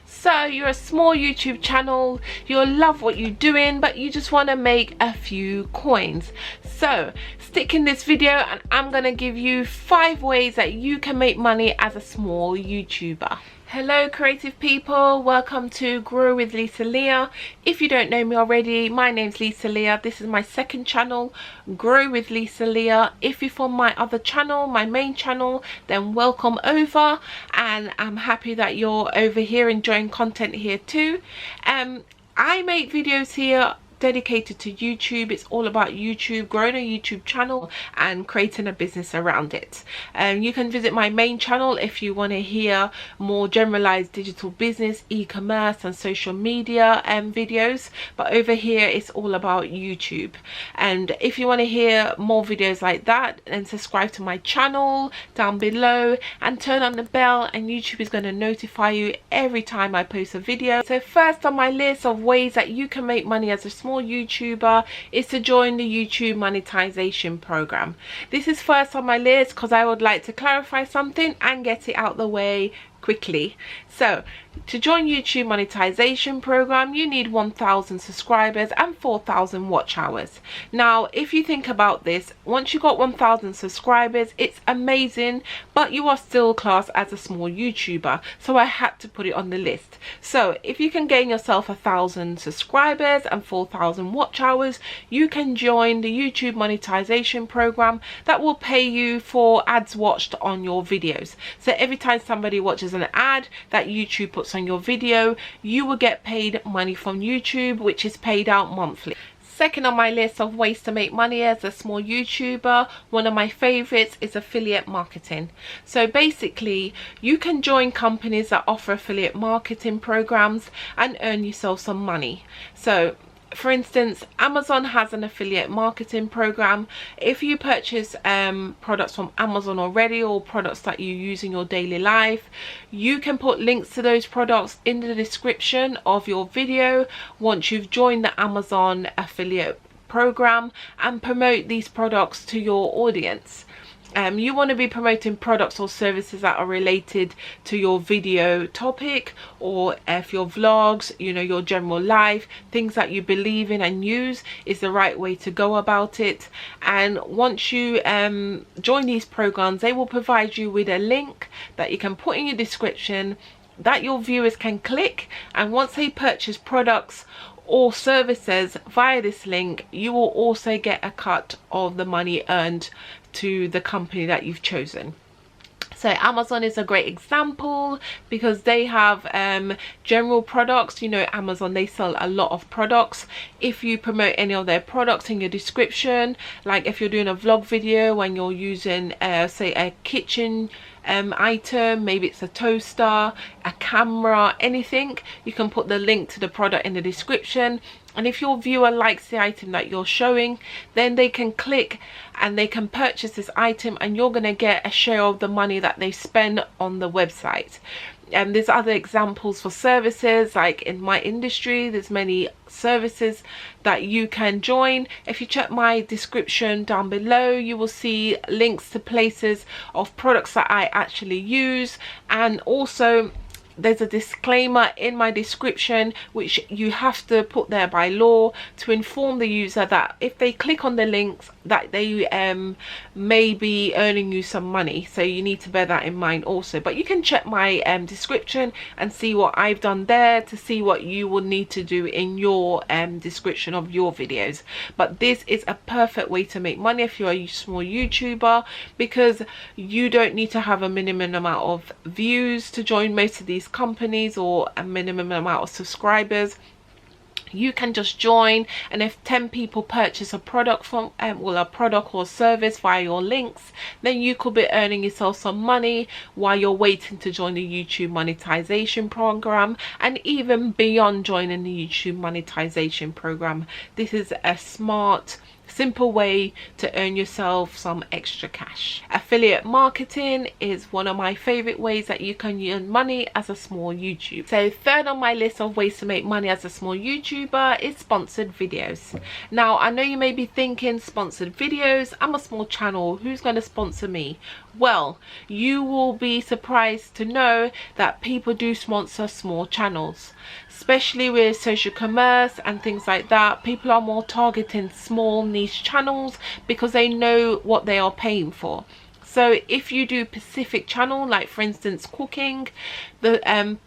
So you're a small YouTube channel, you love what you're doing, but you just want to make a few coins. So stick in this video and I'm gonna give you 5 ways that you can make money as a small YouTuber. Hello creative people, welcome to Grow with Leah. If you don't know me already, my name's Leah. This is my second channel, Grow with Leah. If you're from my other channel, my main channel, then welcome over, and I'm happy that you're over here enjoying content here too. I make videos here dedicated to YouTube. It's all about YouTube, growing a YouTube channel and creating a business around it. You can visit my main channel if you want to hear more generalized digital business, e-commerce and social media videos, but over here it's all about YouTube. And if you want to hear more videos like that, then subscribe to my channel down below and turn on the bell, and YouTube is going to notify you every time I post a video. So first on my list of ways that you can make money as a small YouTuber is to join the YouTube monetization program. This is first on my list because I would like to clarify something and get it out the way quickly. So to join YouTube monetization program, you need 1,000 subscribers and 4,000 watch hours. Now if you think about this, once you got 1,000 subscribers, it's amazing, but you are still classed as a small YouTuber, so I had to put it on the list. So if you can gain yourself 1,000 subscribers and 4,000 watch hours, you can join the YouTube monetization program that will pay you for ads watched on your videos. So every time somebody watches an ad that YouTube puts on your video, you will get paid money from YouTube, which is paid out monthly. Second on my list of ways to make money as a small YouTuber, one of my favorites is affiliate marketing. So basically you can join companies that offer affiliate marketing programs and earn yourself some money. So for instance, Amazon has an affiliate marketing program. If you purchase products from Amazon already, or products that you use in your daily life, you can put links to those products in the description of your video once you've joined the Amazon affiliate program and promote these products to your audience. You want to be promoting products or services that are related to your video topic, or if your vlogs, you know, your general life, things that you believe in and use is the right way to go about it. And once you join these programs, they will provide you with a link that you can put in your description that your viewers can click, and once they purchase products or services via this link, you will also get a cut of the money earned to the company that you've chosen. So Amazon is a great example because they have general products. You know, Amazon, they sell a lot of products. If you promote any of their products in your description, like if you're doing a vlog video and you're using say a kitchen item, maybe it's a toaster, a camera, anything, you can put the link to the product in the description. And if your viewer likes the item that you're showing, then they can click and they can purchase this item, and you're going to get a share of the money that they spend on the website. And there's other examples for services, like in my industry there's many services that you can join. If you check my description down below, you will see links to places of products that I actually use, and also there's a disclaimer in my description which you have to put there by law to inform the user that if they click on the links that they may be earning you some money. So you need to bear that in mind also. But you can check my description and see what I've done there to see what you will need to do in your description of your videos. But this is a perfect way to make money if you're a small YouTuber, because you don't need to have a minimum amount of views to join most of these companies, or a minimum amount of subscribers. You can just join, and if 10 people purchase a product from well, a product or service via your links, then you could be earning yourself some money while you're waiting to join the YouTube monetization program, and even beyond joining the YouTube monetization program. This is a smart simple way to earn yourself some extra cash. Affiliate marketing is one of my favorite ways that you can earn money as a small YouTuber. So third on my list of ways to make money as a small YouTuber is sponsored videos. Now I know you may be thinking, sponsored videos, I'm a small channel, who's going to sponsor me? Well, you will be surprised to know that people do sponsor small channels, especially with social commerce and things like that. People are more targeting small niche channels because they know what they are paying for. So if you do specific channel, like for instance cooking, the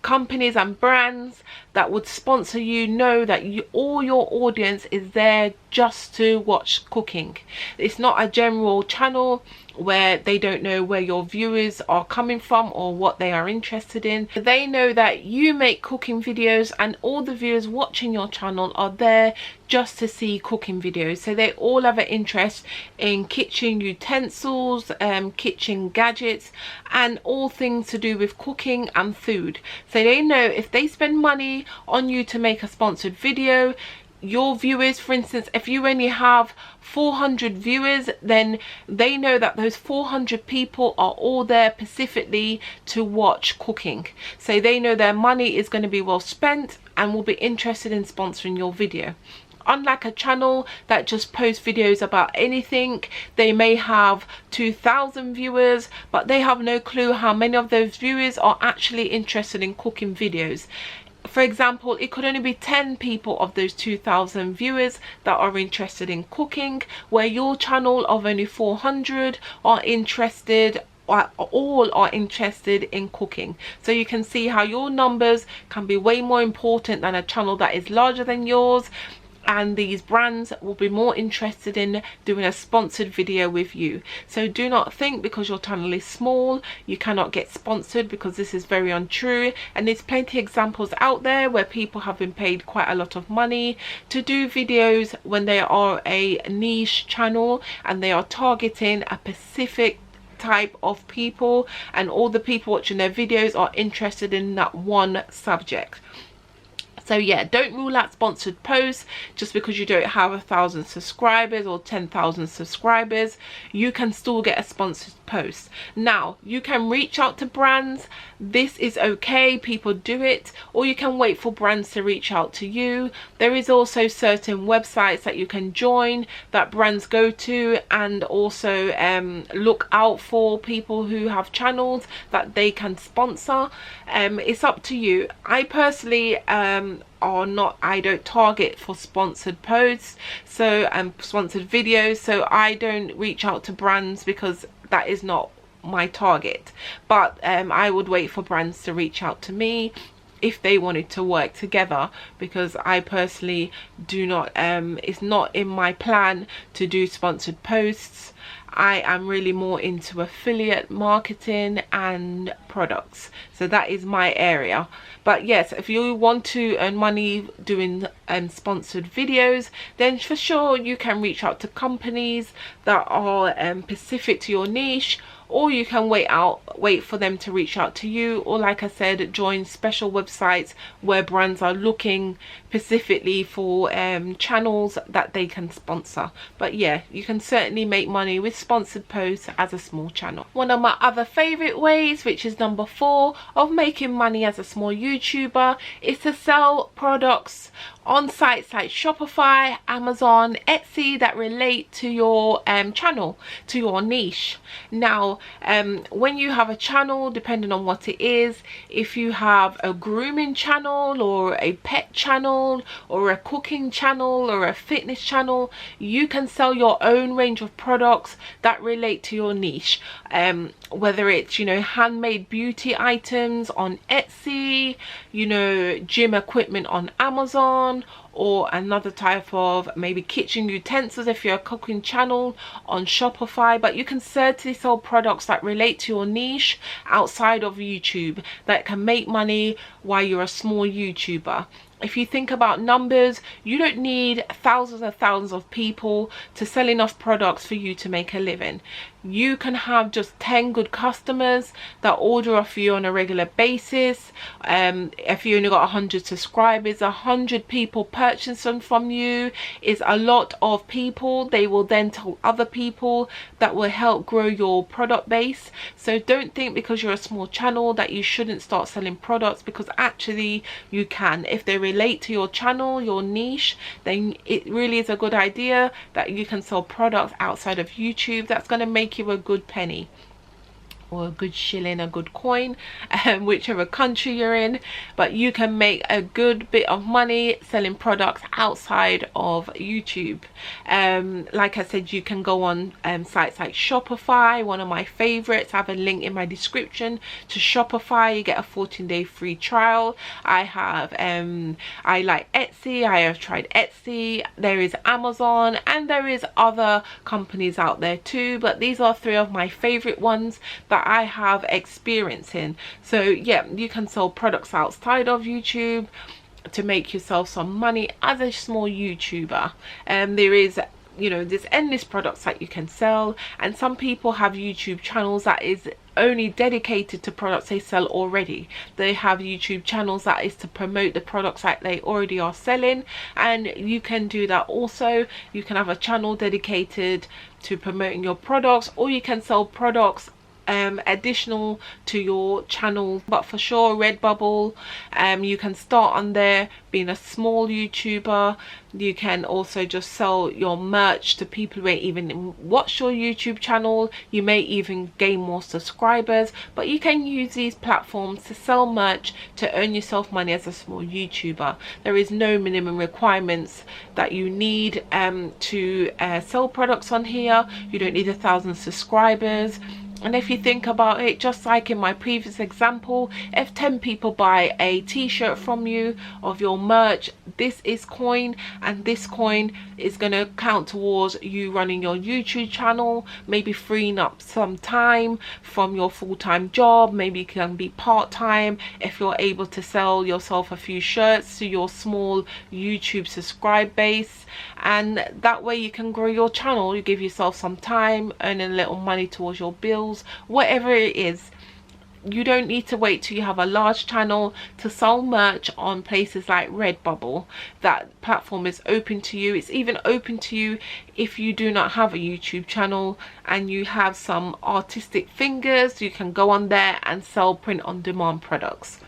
companies and brands that would sponsor you know that all your audience is there just to watch cooking. It's not a general channel where they don't know where your viewers are coming from or what they are interested in. They know that you make cooking videos and all the viewers watching your channel are there just to see cooking videos. So they all have an interest in kitchen utensils, kitchen gadgets, and all things to do with cooking and food. So they know if they spend money on you to make a sponsored video, your viewers, for instance, if you only have 400 viewers, then they know that those 400 people are all there specifically to watch cooking. So they know their money is going to be well spent and will be interested in sponsoring your video. Unlike a channel that just posts videos about anything, they may have 2,000 viewers, but they have no clue how many of those viewers are actually interested in cooking videos. For example, it could only be 10 people of those 2,000 viewers that are interested in cooking, where your channel of only 400 are interested, or all are interested in cooking. So you can see how your numbers can be way more important than a channel that is larger than yours, and these brands will be more interested in doing a sponsored video with you. So do not think because your channel is small you cannot get sponsored, because this is very untrue, and there's plenty of examples out there where people have been paid quite a lot of money to do videos when they are a niche channel and they are targeting a specific type of people, and all the people watching their videos are interested in that one subject. So yeah, don't rule out sponsored posts just because you don't have 1,000 subscribers or 10,000 subscribers. You can still get a sponsored post. Now you can reach out to brands. This is okay, people do it, or you can wait for brands to reach out to you. There is also certain websites that you can join that brands go to, and also look out for people who have channels that they can sponsor. It's up to you. I personally I don't target for sponsored posts, so sponsored videos, so I don't reach out to brands because that is not my target. But I would wait for brands to reach out to me if they wanted to work together, because I personally do not it's not in my plan to do sponsored posts. I am really more into affiliate marketing and products, so that is my area. But yes, if you want to earn money doing sponsored videos, then for sure you can reach out to companies that are specific to your niche, or you can wait for them to reach out to you, or like I said, join special websites where brands are looking specifically for channels that they can sponsor. But yeah, you can certainly make money with sponsored posts as a small channel. One of my other favorite ways, which is number 4 of making money as a small YouTuber, is to sell products on sites like Shopify, Amazon, Etsy that relate to your channel, to your niche. Now when you have a channel, depending on what it is, if you have a grooming channel or a pet channel or a cooking channel or a fitness channel, you can sell your own range of products that relate to your niche, whether it's, you know, handmade beauty items on Etsy, you know, gym equipment on Amazon, or another type of maybe kitchen utensils if you're a cooking channel on Shopify. But you can certainly sell products that relate to your niche outside of YouTube that can make money while you're a small YouTuber. if you think about numbers, you don't need thousands and thousands of people to sell enough products for you to make a living. You can have just 10 good customers that order off you on a regular basis. If you only got 100 subscribers, 100 people purchasing from you is a lot of people. They will then tell other people that will help grow your product base. So don't think because you're a small channel that you shouldn't start selling products, because actually you can. If they relate to your channel, your niche, then it really is a good idea that you can sell products outside of YouTube. That's going to make you a good penny, or a good shilling, a good coin, whichever country you're in. But you can make a good bit of money selling products outside of YouTube. Like I said, you can go on sites like Shopify, one of my favorites. I have a link in my description to Shopify. You get a 14-day free trial. I like Etsy. I have tried Etsy. There is Amazon, and there is other companies out there too, but these are 3 of my favorite ones that I have experience in. So yeah, you can sell products outside of YouTube to make yourself some money as a small YouTuber. There is, you know, there's endless products that you can sell, and some people have YouTube channels that is only dedicated to products they sell already. They have YouTube channels that is to promote the products that they already are selling, and you can do that also. You can have a channel dedicated to promoting your products, or you can sell products additional to your channel. But for sure, Redbubble, you can start on there being a small YouTuber. You can also just sell your merch to people who ain't even watch your YouTube channel. You may even gain more subscribers, but you can use these platforms to sell merch to earn yourself money as a small YouTuber. There is no minimum requirements that you need to sell products on here. You don't need 1,000 subscribers. And if you think about it, just like in my previous example, if 10 people buy a t-shirt from you of your merch, this is coin, and this coin is going to count towards you running your YouTube channel, maybe freeing up some time from your full-time job. Maybe it can be part-time if you're able to sell yourself a few shirts to your small YouTube subscribe base, and that way you can grow your channel. You give yourself some time, earning a little money towards your bills, whatever it is. You don't need to wait till you have a large channel to sell merch on places like Redbubble. That platform is open to you. It's even open to you if you do not have a YouTube channel and you have some artistic fingers. You can go on there and sell print on demand products.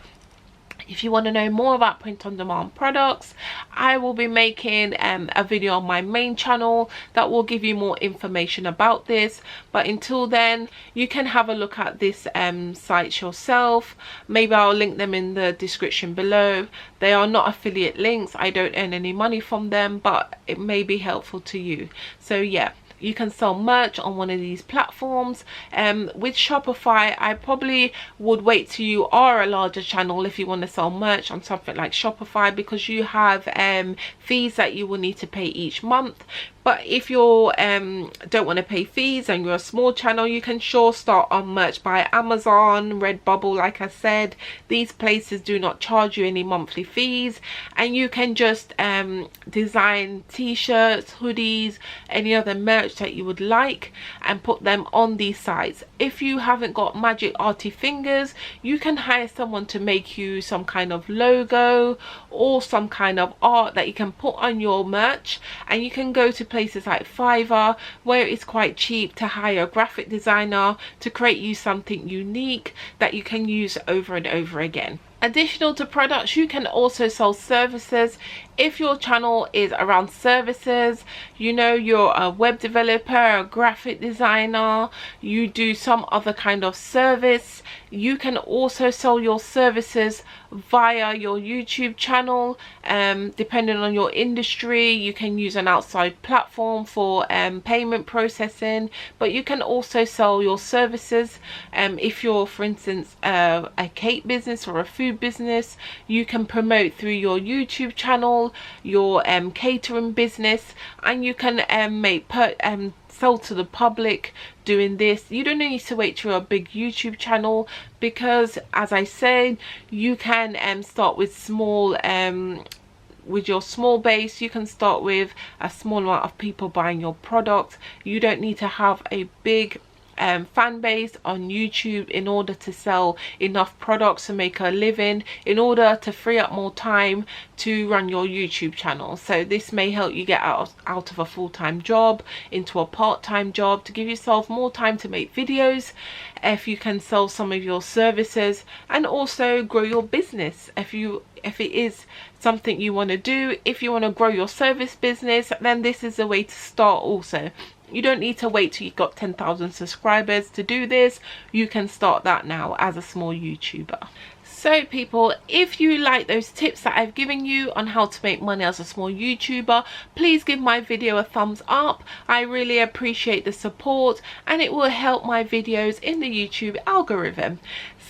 If you want to know more about print on demand products, I will be making a video on my main channel that will give you more information about this. But until then, you can have a look at this sites yourself. Maybe I'll link them in the description below. They are not affiliate links. I don't earn any money from them, but it may be helpful to you. So yeah, you can sell merch on one of these platforms. With Shopify, I probably would wait till you are a larger channel if you want to sell merch on something like Shopify, because you have fees that you will need to pay each month. But if you don't want to pay fees and you're a small channel, you can sure start on merch by Amazon, Redbubble. Like I said, these places do not charge you any monthly fees, and you can just design t-shirts, hoodies, any other merch that you would like, and put them on these sites. If you haven't got magic arty fingers, you can hire someone to make you some kind of logo or some kind of art that you can put on your merch, and you can go to places like Fiverr, where it's quite cheap to hire a graphic designer to create you something unique that you can use over and over again. Additional to products, you can also sell services. If your channel is around services, you know, you're a web developer, a graphic designer, you do some other kind of service, you can also sell your services via your YouTube channel. Depending on your industry, you can use an outside platform for payment processing, but you can also sell your services. If you're, for instance, a cake business or a food business, you can promote through your YouTube channel, your catering business, and you can sell to the public doing this. You don't need to wait till a big YouTube channel, because as I said, you can start with small with your small base, you can start with a small amount of people buying your product. You don't need to have a big fan base on YouTube in order to sell enough products to make a living, in order to free up more time to run your YouTube channel. So this may help you get out of a full-time job into a part-time job, to give yourself more time to make videos, if you can sell some of your services, and also grow your business. If it is something you want to do, if you want to grow your service business, then this is the way to start also. You don't need to wait till you've got 10,000 subscribers to do this. You can start that now as a small YouTuber. So people, if you like those tips that I've given you on how to make money as a small YouTuber, please give my video a thumbs up. I really appreciate the support, and it will help my videos in the YouTube algorithm.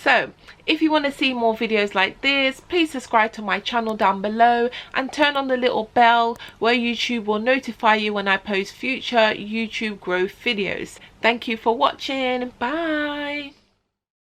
So if you want to see more videos like this, please subscribe to my channel down below and turn on the little bell where YouTube will notify you when I post future YouTube growth videos. Thank you for watching. Bye.